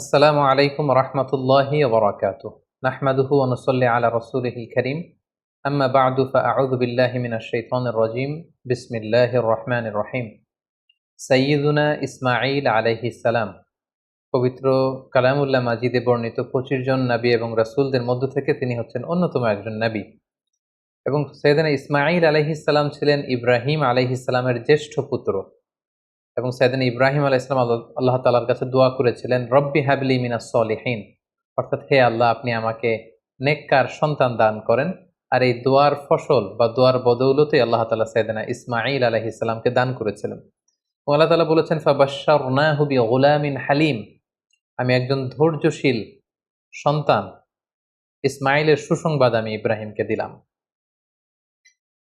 আসসালামু আলাইকুম রহমতুল্লাহি ওবরাকাতুহ। নাহমাদুহু ওয়া নুসাল্লি আলা রাসূলিহিল কারীম। আম্মা বা'দু ফাআউযু বিল্লাহি মিনাশ শাইতানির রাজীম। বিসমিল্লাহির রহমানির রহিম। সাইয়্যিদুনা ইসমাঈল আলাইহিস সালাম, পবিত্র কালামুল্লাহ মাজিদে বর্ণিত ২৫ জন নবী এবং রাসূলদের মধ্য থেকে তিনি হচ্ছেন অন্যতম একজন নবী। এবং সাইয়েদনা ইসমাঈল আলাইহিস সালাম ছিলেন ইব্রাহিম আলাইহিস সালামের জ্যেষ্ঠ পুত্র। এবং সাইয়েদনা ইব্রাহিম আলাইহিস সালাম আল্লাহ তাআলার কাছে দোয়া করেছিলেন, রব্বি হাবলি মিনাস সলিহিন, অর্থাৎ হে আল্লাহ, আপনি আমাকে নেককার সন্তান দান করেন। আর এই দোয়ার ফসল বা দোয়ার বদৌলতে আল্লাহ তাআলা সাইয়েদনা ইসমাঈল আলাইহিস সালামকে দান করেছিলেন। এবং আল্লাহ তাআলা বলেছেন, ফাবাশশারনাহু বিগুলামিন হালিম, আমি একজন ধৈর্যশীল সন্তান ইসমাঈলের সুসংবাদ আমি ইব্রাহিমকে দিলাম।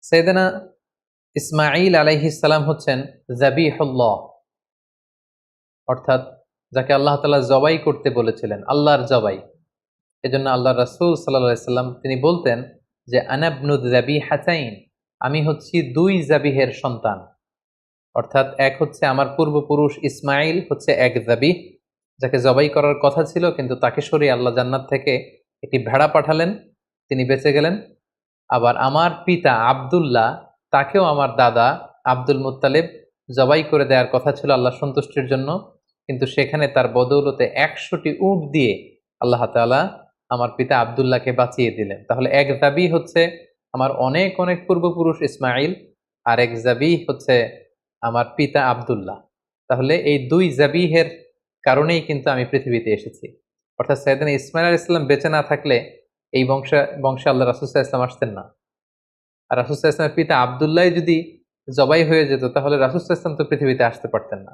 সাইয়েদনা ইসমাঈল আলাইহিস সালাম হচ্ছেন যাবিহুল্লাহ, অর্থাৎ যাকে আল্লাহ তাআলা জবাই করতে বলেছিলেন, আল্লাহর জবাই। এজন্য আল্লাহর রাসূল সাল্লাল্লাহু আলাইহি সাল্লাম তিনি বলতেন যে আনা ইবনু যাবিহাতাইন, আমি হচ্ছি দুই যাবিহের সন্তান। অর্থাৎ এক হচ্ছে আমার পূর্বপুরুষ ইসমাঈল, হচ্ছে এক যাবিহ, যাকে জবাই করার কথা ছিল, কিন্তু তাকে সরিয়ে আল্লাহ জান্নাত থেকে একটি ভেড়া পাঠালেন, তিনি বেঁচে গেলেন। আবার আমার পিতা আব্দুল্লাহ, তাকেও আমার দাদা আব্দুল মুত্তালিব জবাই করে দেওয়ার কথা ছিল আল্লাহ সন্তুষ্টির জন্য, কিন্তু সেখানে তার বদৌলতে ১০০টি উট দিয়ে আল্লাহ তাআলা আমার পিতা আব্দুল্লাহকে বাঁচিয়ে দিলেন। তাহলে এক যাবিহ হচ্ছে আমার অনেক অনেক পূর্বপুরুষ ইসমাঈল, আর এক যাবিহ হচ্ছে আমার পিতা আব্দুল্লাহ। তাহলে এই দুই যাবিহের কারণেই কিন্তু আমি পৃথিবীতে এসেছি। অর্থাৎ সাইয়েদনা ইসমাঈল আলাইহিস সালাম বেঁচে না থাকলে এই বংশে আল্লাহ রাসূল সাল্লাল্লাহু আলাইহি ওয়াসাল্লাম আসতেন না। আর রাসূল সাল্লাল্লাহু আলাইহি ওয়াসাল্লামের পিতা আব্দুল্লাহ যদি জবাই হয়ে যেত, তাহলে রাসূল সাল্লাল্লাহু আলাইহি ওয়াসাল্লাম তো পৃথিবীতে আসতে পারতেন না।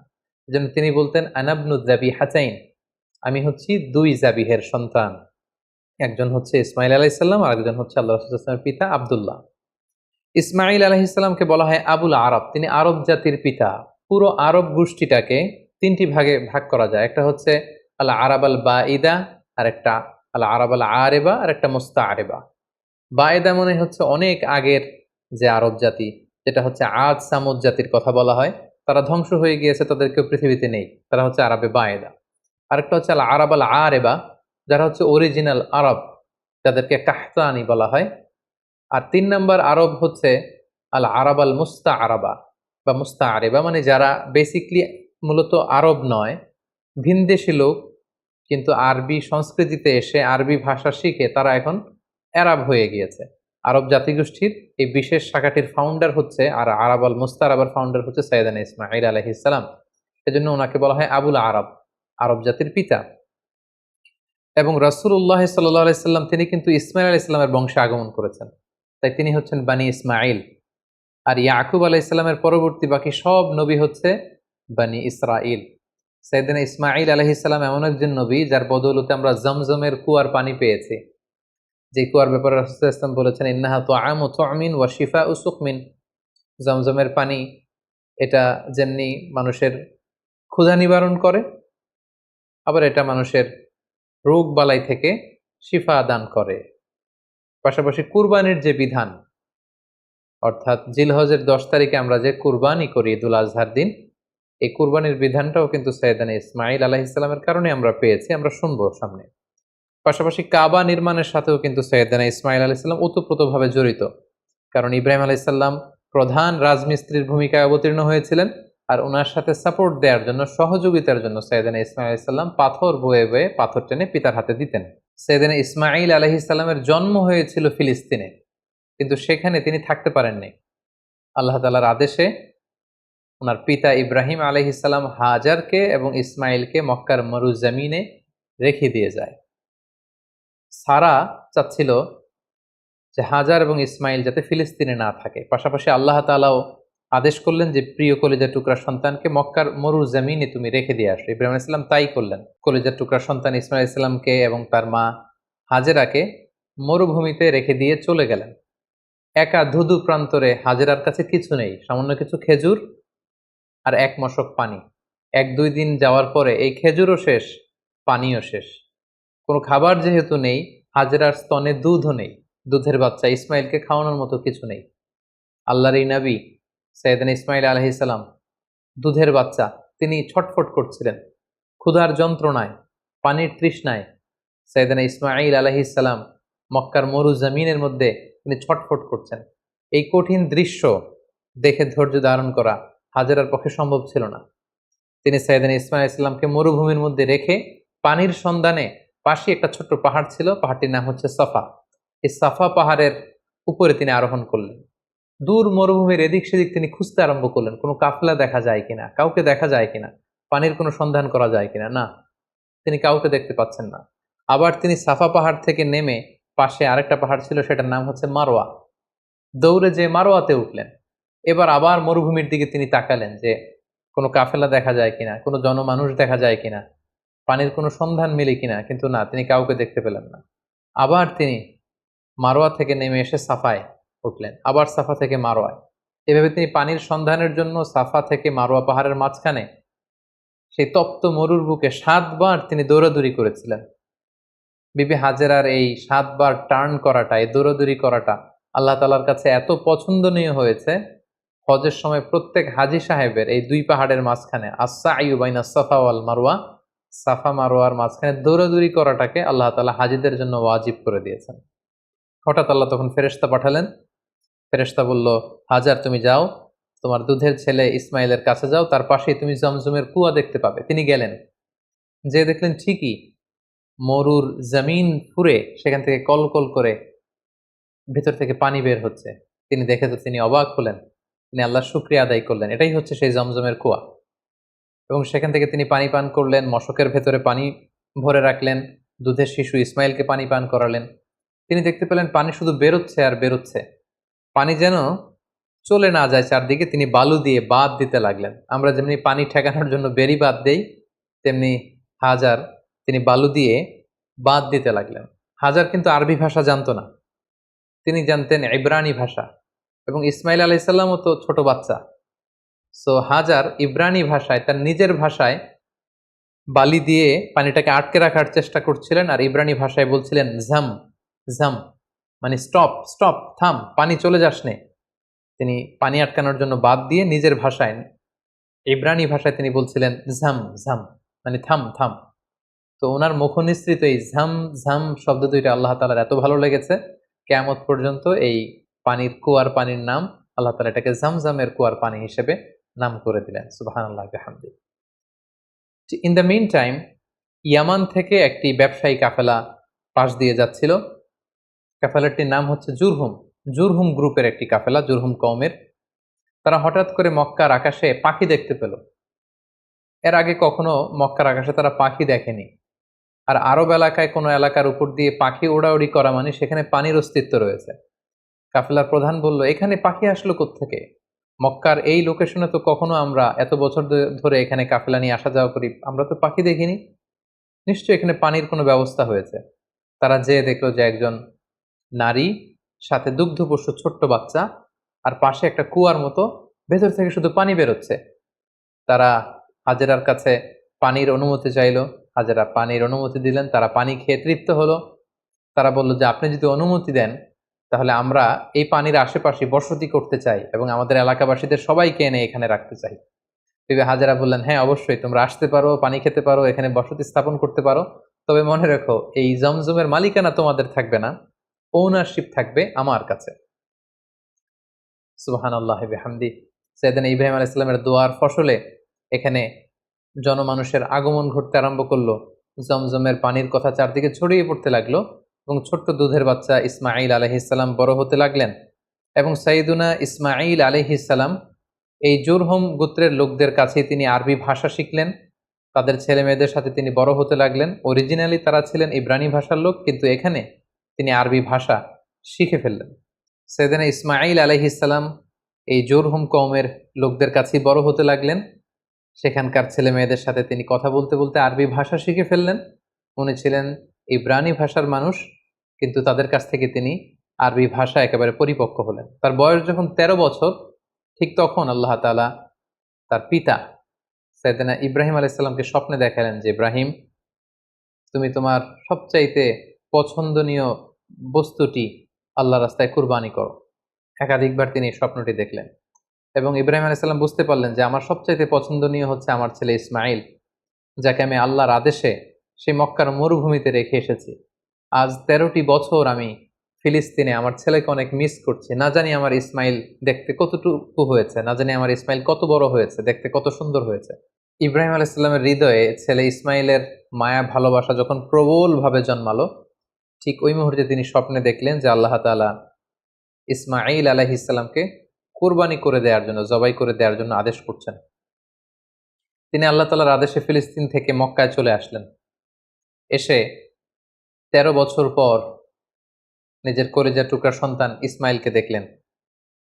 এজন্য তিনি বলতেন, আনা ইবনু যাবিহাতাইন, আমি হচ্ছি দুই যাবিহের সন্তান। একজন হচ্ছে ইসমাঈল আলাইহিস সালাম, আর একজন হচ্ছে আল্লাহ রাসূল সাল্লাল্লাহু আলাইহি ওয়াসাল্লামের পিতা আব্দুল্লাহ। ইসমাঈল আলাইহিস সালামকে বলা হয় আবুল আরব, তিনি আরব জাতির পিতা। পুরো আরব গোষ্ঠীটাকে তিনটি ভাগে ভাগ করা যায়। একটা হচ্ছে আল আরাব আল বাঈদা, আর একটা আল আরাব আল আরেবা, আর একটা মুস্তাআরেবা। বায়েদা মনে হচ্ছে অনেক আগের যে আরব জাতি, যেটা হচ্ছে আদ সামুদ জাতির কথা বলা হয়, তারা ধ্বংস হয়ে গিয়েছে, তাদের কেউ পৃথিবীতে নেই, তারা হচ্ছে আরবে বায়েদা। আরেকটা হচ্ছে আল আরাব আল আরেবা, যারা হচ্ছে অরিজিনাল আরব, যাদেরকে কাহতানি বলা হয়। আর ৩ নম্বর আরব হচ্ছে আল আরাব আল মুস্তা আরাবা বা মুস্তা আরেবা, মানে যারা বেসিকলি মূলত আরব নয়, ভিনদেশী লোক, কিন্তু আরবি সংস্কৃতিতে এসে আরবি ভাষা শিখে তারা এখন অ্যারাব হয়ে গিয়েছে। আরব জাতিগোষ্ঠীর এই বিশেষ শাখাটির ফাউন্ডার হচ্ছে, আর আরাব আল মুস্তারাবার ফাউন্ডার হচ্ছে সাইয়েদনা ইসমাঈল আলাইহিস সালাম। এজন্য ওনাকে বলা হয় আবুল আরব, আরব জাতির পিতা। এবং রাসূলুল্লাহ সাল্লাল্লাহু আলাইহি সাল্লাম তিনি কিন্তু ইসমাঈল আলাইহিস সালামের বংশে আগমন করেছেন, তাই তিনি হচ্ছেন বানি ইসমাঈল। আর ইয়াকুব আলাইহিস সালামের পরবর্তী বাকি সব নবী হচ্ছে বানি ইসরাঈল। সাইয়েদনা ইসমাঈল আলাইহিস সালাম এমন একজন নবী যার বদৌলতে আমরা জমজমের কুয়ার পানি পেয়েছি। যে কুয়ার ব্যাপারে রাসূল সাল্লাল্লাহু আলাইহি ওয়াসাল্লাম বলেছেন, ইন্নাহা তুআমু তুমিন ওয়া শিফাউ সুকমিন, জমজমের পানি এটা যেমনি মানুষের ক্ষুধা নিবারণ করে, আবার এটা মানুষের রোগ বালাই থেকে শিফা দান করে। পাশাপাশি কুরবানির যে বিধান, অর্থাৎ জিলহজের ১০ তারিখে আমরা যে কুরবানি করি ঈদুল আজহার দিন, এই কুরবানির বিধানটাও কিন্তু সাইয়েদনা ইসমাঈল আলাইহিস সালামের কারণে আমরা পেয়েছি, আমরা শুনবো সামনে। পাশাপাশি কাবা নির্মাণের সাথেও কিন্তু সাইয়েদনা ইসমাঈল আলাইহিস সালাম ওতপ্রোতভাবে জড়িত। কারণ ইব্রাহিম আলাইহিস সালাম প্রধান রাজমিস্ত্রির ভূমিকায় অবতীর্ণ হয়েছিলেন, আর ওনার সাথে সাপোর্ট দেওয়ার জন্য, সহযোগিতার জন্য সাইয়েদনা ইসমাঈল আলাইহিস সালাম পাথর বয়ে বয়ে পাথর টেনে পিতার হাতে দিতেন। সাইয়েদনা ইসমাঈল আলাইহিস সালামের জন্ম হয়েছিল ফিলিস্তিনে, কিন্তু সেখানে তিনি থাকতে পারেননি। আল্লাহ তাআলার আদেশে ওনার পিতা ইব্রাহিম আলাইহিস সালাম হাজারকে এবং ইসমাঈলকে মক্কার মরুজমিনে রেখে দিয়ে যায়। সারা চাচ্ছিল যে হাজার এবং ইসমাঈল যাতে ফিলিস্তিনে না থাকে। পাশাপাশি আল্লাহ তাআলাও আদেশ করলেন যে প্রিয় কলিজার টুকরা সন্তানকে মক্কার মরুজমিনে তুমি রেখে দিয়ে আসো। ইব্রাহিম আলাইহিস সালাম তাই করলেন। কলিজার টুকরা সন্তান ইসমাঈল আলাইহিস সালামকে এবং তার মা হাজেরাকে মরুভূমিতে রেখে দিয়ে চলে গেলেন। একা ধুধু প্রান্তরে হাজেরার কাছে কিছু নেই, সামান্য কিছু খেজুর আর এক মশক পানি। ১-২ দিন যাওয়ার পরে এই খেজুরও শেষ, পানিও শেষ। কোনো খাবার যেহেতু নেই, হাজেরার স্তনে দুধও নেই, দুধের বাচ্চা ইসমাঈলকে খাওয়ানোর মতো কিছু নেই। আল্লাহর এই নবী সাইয়েদনা ইসমাঈল আলাইহিস সালাম, দুধের বাচ্চা, তিনি ছটফট করছিলেন ক্ষুধার যন্ত্রণায়। পানির তৃষ্ণায় সাইয়েদনা ইসমাঈল আলাইহিস সালাম মক্কার মরু জমিনের মধ্যে তিনি ছটফট করছেন। এই কঠিন দৃশ্য দেখে ধৈর্য ধারণ করা হাজেরার পক্ষে সম্ভব ছিল না। তিনি সাইয়েদনা ইসমাঈল আলাইহিস সালামকে মরুভূমির মধ্যে রেখে পানির সন্ধানে পাশে একটা ছোট্ট পাহাড় ছিল, পাহাড়টির নাম হচ্ছে সাফা। এই সাফা পাহাড়ের উপরে তিনি আরোহণ করলেন। দূর মরুভূমির এদিক সেদিক তিনি খুঁজতে আরম্ভ করলেন, কোনো কাফেলা দেখা যায় কিনা, কাউকে দেখা যায় কিনা, পানির কোনো সন্ধান করা যায় কিনা। না, তিনি কাউকে দেখতে পাচ্ছেন না। আবার তিনি সাফা পাহাড় থেকে নেমে পাশে আরেকটা পাহাড় ছিল, সেটার নাম হচ্ছে মারোয়া। দৌড়ে যে মারোয়াতে উঠলেন। এবার আবার মরুভূমির দিকে তিনি তাকালেন যে কোনো কাফেলা দেখা যায় কিনা, কোনো জনমানুষ দেখা যায় কিনা, পানির কোনো সন্ধান মেলে কিনা, কিন্তু না, তিনি কাউকে দেখতে পেলেন না। আবার তিনি মারোয়া থেকে নেমে এসে সাফায় উঠলেন, আবার সাফা থেকে মারোয়ায়। এভাবে তিনি পানির সন্ধানের জন্য সাফা থেকে মারোয়া পাহাড়ের মাঝখানে সেই তপ্ত মরুর বুকে 7 বার তিনি দৌড়াদৌড়ি করেছিলেন। বিবি হাজেরার এই 7 বার টার্ন করাটা, এই দৌড়াদৌড়ি করাটা আল্লাহ তাআলার কাছে এত পছন্দনীয় হয়েছে, হজের সময় প্রত্যেক হাজী সাহেবের এই 2 পাহাড়ের মাঝখানে আস-সা'য়ু বাইনা সাফা ওয়াল মারওয়া, সাফা মারওয়ার মাঝখানে দৌড়াদৌড়ি করাটাকে আল্লাহ তাআলা হাজীদের জন্য ওয়াজিব করে দিয়েছেন। হঠাৎ আল্লাহ তখন ফেরেশতা পাঠালেন। ফেরেশতা বলল, হাজার তুমি যাও, তোমার দুধের ছেলে ইসমাইলের কাছে যাও, তার পাশেই তুমি জমজমের কুয়া দেখতে পাবে। তিনি গেলেন, যে দেখলেন ঠিকই মরুর জমিন ফুঁড়ে সেখান থেকে কলকল করে ভেতর থেকে পানি বের হচ্ছে। তিনি দেখে তো তিনি অবাক হলেন, তিনি আল্লাহর শুকরিয়া আদায় করলেন। এটাই হচ্ছে সেই জমজমের কুয়া। এবং সেখান থেকে তিনি পানি পান করলেন, মশকের ভেতরে পানি ভরে রাখলেন, দুধের শিশু ইসমাইলকে পানি পান করালেন। তিনি দেখতে পেলেন পানি শুধু বেরোচ্ছে আর বেরোচ্ছে, পানি যেন চলে না যায় চারদিকে। তিনি বালু দিয়ে বাঁধ দিতে লাগলেন। আমরা যেমনি পানি ঠেকানোর জন্য বেড়ি বাঁধ দেই, তেমনি হাজার তিনি বালু দিয়ে বাঁধ দিতে লাগলেন। হাজার কিন্তু আরবি ভাষা জানতো না, তিনি জানতেন ইব্রানি ভাষা, এবং ইসমাইল আলাইহিস সালামও তো ছোট বাচ্চা। সো হাজার ইব্রানি ভাষায়, তার নিজের ভাষায় বালি দিয়ে পানিটাকে আটকে রাখার চেষ্টা করছিলেন, আর ইব্রানি ভাষায় বলছিলেন ঝাম ঝাম, মানে স্টপ স্টপ, থাম, পানি চলে যাস নে। তিনি পানি আটকানোর জন্য বাদ দিয়ে নিজের ভাষায়, ইব্রানি ভাষায় তিনি বলছিলেন ঝাম ঝাম, মানে থাম থাম। তো ওনার মুখনিসৃত এই ঝাম ঝাম শব্দ দুইটা আল্লাহ তাআলার এত ভালো লেগেছে, কিয়ামত পর্যন্ত এই পানির কুয়ার পানির নাম আল্লাহ তাআলা এটাকে জামজামের কুয়ার পানি হিসেবে নাম করে দিলেন। সুবহানাল্লাহ বিহামদিহি। ইন দ্য মিন টাইম, ইয়ামান থেকে একটি ব্যবসায়ী কাফেলা পাশ দিয়ে যাচ্ছিল। কাফেলাটির নাম হচ্ছে জুরহুম। জুরহুম গ্রুপের একটি কাফেলা, জুরহুম কওমের। তারা হঠাৎ করে মক্কার আকাশে পাখি দেখতে পেল। এর আগে কখনো মক্কার আকাশে তারা পাখি দেখেনি। আর আরব এলাকায় কোনো এলাকার উপর দিয়ে পাখি ওড়াউড়ি করা মানে সেখানে পানির অস্তিত্ব রয়েছে। কাফেলার প্রধান বলল, এখানে পাখি আসলো কোত্থেকে? মক্কার এই লোকেশনে তো কখনো আমরা এত বছর ধরে এখানে কাফেলা নিয়ে আসা যাওয়া করি, আমরা তো পাখি দেখিনি। নিশ্চয়ই এখানে পানির কোনো ব্যবস্থা হয়েছে। তারা যেয়ে দেখলো যে একজন নারী, সাথে দুগ্ধপোষ্য ছোট্ট বাচ্চা, আর পাশে একটা কুয়ার মতো, ভেতর থেকে শুধু পানি বেরোচ্ছে। তারা হাজেরার কাছে পানির অনুমতি চাইল। হাজেরা পানির অনুমতি দিলেন। তারা পানি খেয়ে তৃপ্ত হলো। তারা বলল যে আপনি যদি অনুমতি দেন তাহলে আমরা এই পানির আশেপাশে বসতি করতে চাই এবং আমাদের এলাকাবাসীদের সবাইকে এনে এখানে রাখতে চাই। বিবি হাজেরা বললেন, হ্যাঁ অবশ্যই, তোমরা আসতে পারো, পানি খেতে পারো, এখানে বসতি স্থাপন করতে পারো, তবে মনে রেখো এই জমজমের মালিকানা তোমাদের থাকবে না, ওনারশিপ থাকবে আমার কাছে। সুবহানাল্লাহ বিহামদি। সাইয়েদনা ইব্রাহিম আলাইহিস সালামের দোয়ার ফসলে এখানে জনমানুষের আগমন ঘটতে আরম্ভ করলো। জমজমের পানির কথা চারদিকে ছড়িয়ে পড়তে লাগলো, এবং ছোট্ট দুধের বাচ্চা ইসমাঈল আলাইহিস সালাম বড় হতে লাগলেন। এবং সাইয়েদুনা ইসমাঈল আলাইহিস সালাম এই জুরহুম গোত্রের লোকদের কাছে তিনি আরবি ভাষা শিখলেন। তাদের ছেলে মেয়েদের সাথে তিনি বড় হতে লাগলেন। অরিজিনালি তারা ছিলেন ইব্রানি ভাষার লোক, কিন্তু এখানে তিনি আরবি ভাষা শিখে ফেললেন। সাইয়েদনা ইসমাঈল আলাইহিস সালাম এই জুরহুম কওমের লোকদের কাছেই বড় হতে লাগলেন। সেখানকার ছেলে মেয়েদের সাথে তিনি কথা বলতে বলতে আরবি ভাষা শিখে ফেললেন। উনি ছিলেন ইব্রানি ভাষার মানুষ, কিন্তু তাদের কাছ থেকে তিনি আরবি ভাষা একেবারে পরিপক্ক হলেন। তার বয়স যখন 13 বছর, ঠিক তখন আল্লাহ তাআলা তার পিতা সাইয়েদনা ইব্রাহিম আলাইহিস সালামকে স্বপ্নে দেখালেন যে, ইব্রাহিম, তুমি তোমার সবচাইতে পছন্দনীয় বস্তুটি আল্লাহর রাস্তায় কুরবানি করো। একাধিকবার তিনি এই স্বপ্নটি দেখলেন, এবং ইব্রাহিম আলাইহিস সালাম বুঝতে পারলেন যে আমার সবচাইতে পছন্দনীয় হচ্ছে আমার ছেলে ইসমাঈল, যাকে আমি আল্লাহর আদেশে সেই মক্কার মরুভূমিতে রেখে এসেছি। আজ 13টি বছর আমি ফিলিস্তিনে আমার ছেলেকে অনেক মিস করছি। না জানি আমার ইসমাইল দেখতে কতটুকু হয়েছে, না জানি আমার ইসমাইল কত বড় হয়েছে, দেখতে কত সুন্দর হয়েছে। ইব্রাহিম আলাইসাল্লামের হৃদয়ে ছেলে ইসমাইলের মায়া ভালোবাসা যখন প্রবলভাবে জন্মালো, ঠিক ওই মুহূর্তে তিনি স্বপ্নে দেখলেন যে আল্লাহ তাআলা ইসমাইল আলাইহিসসালামকে কুরবানি করে দেওয়ার জন্য, জবাই করে দেওয়ার জন্য আদেশ করছেন। তিনি আল্লাহ তাআলার আদেশে ফিলিস্তিন থেকে মক্কায় চলে আসলেন। এসে 13 বছর পর নিজের কলিজার টুকরা সন্তান ইসমাইলকে দেখলেন।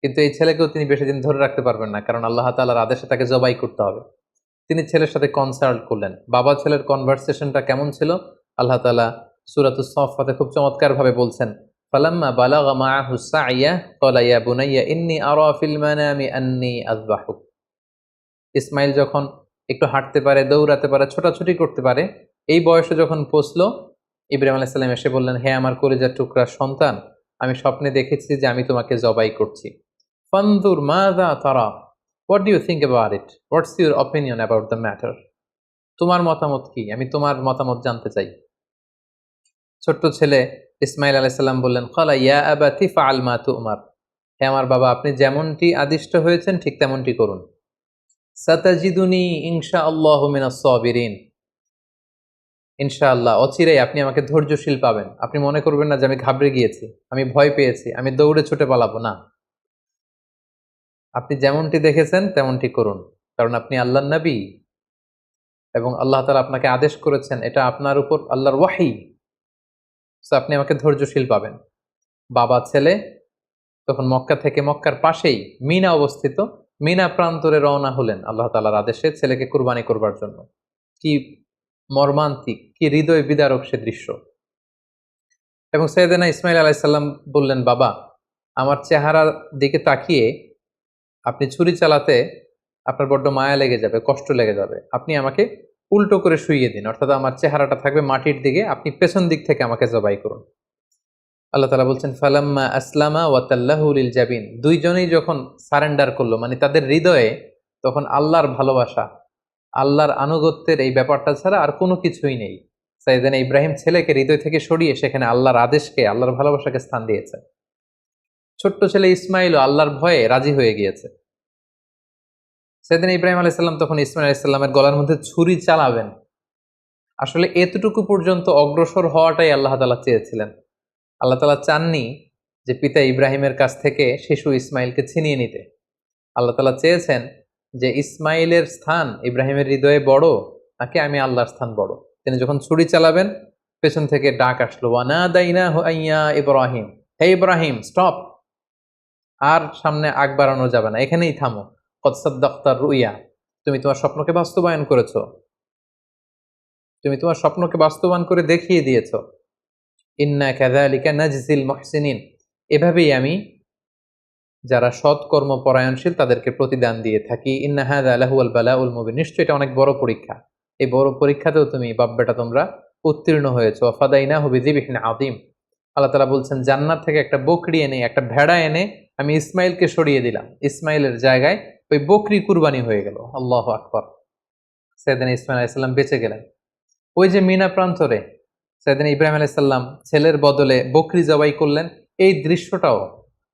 কিন্তু এই ছেলেকেও তিনি বেশি দিন ধরে রাখতে পারবেন না, কারণ আল্লাহ তাআলার আদেশে তাকে জবাই করতে হবে। তিনি ছেলের সাথে কনসাল্ট করলেন। বাবা ছেলের কনভারসেশনটা কেমন ছিল আল্লাহ তাআলা সূরাতুস সাফফাতে খুব চমৎকারভাবে বলছেন, ফালাম্মা বালাগা মাআহু সাইয়া ক্বালা ইয়া বুনাইয়া ইন্নী আরা ফিল মানামি আন্নী আযবাহুক। ইসমাইল যখন একটু হাঁটতে পারে, দৌড়াতে পারে, ছোটাছুটি করতে পারে, এই বয়সে যখন পৌঁছলো, ইব্রাহিম আলাইহিস সালাম এসে বললেন, হে আমার কলিজার টুকরা সন্তান, আমি স্বপ্নে দেখেছি যে আমি তোমাকে জবাই করছি। ফানজুর মাযা তারা, what do you think about it, what's your opinion about the matter, তোমার মতামত কি, আমি তোমার মতামত জানতে চাই। ছোট্ট ছেলে ইসমাইল আলাইহিস সালাম বললেন, ক্বালা ইয়া আবাতি ফাআল মা তু'মার, হে আমার বাবা, আপনি যেমনটি আদিষ্ট হয়েছেন ঠিক তেমনটি করুন। সাতাজিদুনি ইনশাআল্লাহু মিনাস সাবিরিন, ইনশাআল্লাহ অচিরেই আপনি আমাকে ধৈর্যশীল পাবেন। আপনি মনে করবেন না যে আমি ঘাবড়ে গিয়েছি, আমি ভয় পেয়েছি, আমি দৌড়ে ছুটে পালাবো না। আপনি যেমনটি দেখেছেন তেমনটি করুন, কারণ আপনি আল্লাহর নবী এবং আল্লাহ তাআলা আপনাকে আদেশ করেছেন, এটা আপনার উপর আল্লাহর ওয়াহী। সো আপনি আমাকে ধৈর্যশীল পাবেন। বাবা ছেলে তখন মক্কা থেকে, মক্কার পাশেই মিনা অবস্থিত, মিনা প্রান্তরে রওনা হলেন আল্লাহ তাআলার আদেশে ছেলেকে কুরবানি করবার জন্য। কি মর্মান্তিক, কি হৃদয় বিদারক সে দৃশ্য। এবং সাইয়েদনা ইসমাইল আলাইহিস সালাম বললেন, বাবা, আমার চেহারার দিকে তাকিয়ে আপনি ছুরি চালাতে আপনার বড্ড মায়া লেগে যাবে, কষ্ট লেগে যাবে। আপনি আমাকে উল্টো করে শুইয়ে দিন, অর্থাৎ আমার চেহারাটা থাকবে মাটির দিকে, আপনি পেছন দিক থেকে আমাকে জবাই করুন। আল্লাহ তাআলা বলছেন, ফালাম্মা আসলামা ওয়া তাল্লাহু লিল জাবিন, দুইজনেই যখন সারেন্ডার করলো, মানে তাদের হৃদয়ে তখন আল্লাহর ভালোবাসা, আল্লাহর আনুগত্যের এই ব্যাপারটা ছাড়া আর কোনো কিছুই নেই। সাইয়েদনা ইব্রাহিম ছেলেকে হৃদয় থেকে সরিয়ে সেখানে আল্লাহর আদেশকে, আল্লাহর ভালোবাসাকে স্থান দিয়েছে। ছোট্ট ছেলে ইসমাইলও আল্লাহর ভয়ে রাজি হয়ে গিয়েছে। সাইয়েদনা ইব্রাহিম আলাইহিস সালাম তখন ইসমাইল আলাইহিস সালামের গলার মধ্যে ছুরি চালাবেন। আসলে এতটুকু পর্যন্ত অগ্রসর হওয়াটাই আল্লাহ তাআলা চেয়েছিলেন। আল্লাহ তাআলা চাননি যে পিতা ইব্রাহিমের কাছ থেকে শিশু ইসমাইলকে ছিনিয়ে নিতে। আল্লাহ তাআলা চেয়েছেন যে ইসমাইলের স্থান ইব্রাহিমের হৃদয়ে বড় নাকি আমি আল্লাহর স্থান বড়। তিনি যখন ছুরি চালাবেন, পেছন থেকে ডাক আসলো, ওয়ানাদাইনাহু আইয়া ইব্রাহিম, হে ইব্রাহিম স্টপ, আর সামনে আগ বাড়ানো যাবে না, এখানেই থামো। কদ সাদ্দাকতার রুইয়া, তুমি তোমার স্বপ্নকে বাস্তবায়ন করেছো, তুমি তোমার স্বপ্নকে বাস্তবায়ন করে দেখিয়ে দিয়েছো। ইন্না কাযালিকা নাজজিল মুহসিনিন, এভাবেই আমি যারা সৎকর্ম পরায়ণশীল তাদেরকে প্রতিদান দিয়ে থাকি। ইন্না হাযা লাহুয়াল বালাউল মুবিন, নিশ্চয়ই এটা অনেক বড় পরীক্ষা। এই বড় পরীক্ষাতেও তুমি বাপ বেটা তোমরা উত্তীর্ণ হয়েছো। ফাদাইনাহু বিযিবহিন আযীম, আল্লাহ তাআলা বলছেন, জান্নাত থেকে একটা বকরি এনে, একটা ভেড়া এনে আমি ইসমাইলকে সরিয়ে দিলাম, ইসমাইলের জায়গায় ওই বকরি কুরবানি হয়ে গেল। আল্লাহু আকবার। সাইয়েদনা ইসমাইল আলাইহিস সালাম বেঁচে গেলেন। ওই যে মিনা প্রান্তরে সাইয়েদনা ইব্রাহিম আলাইহিস সালাম ছেলের বদলে বকরি জবাই করলেন, এই দৃশ্যটাও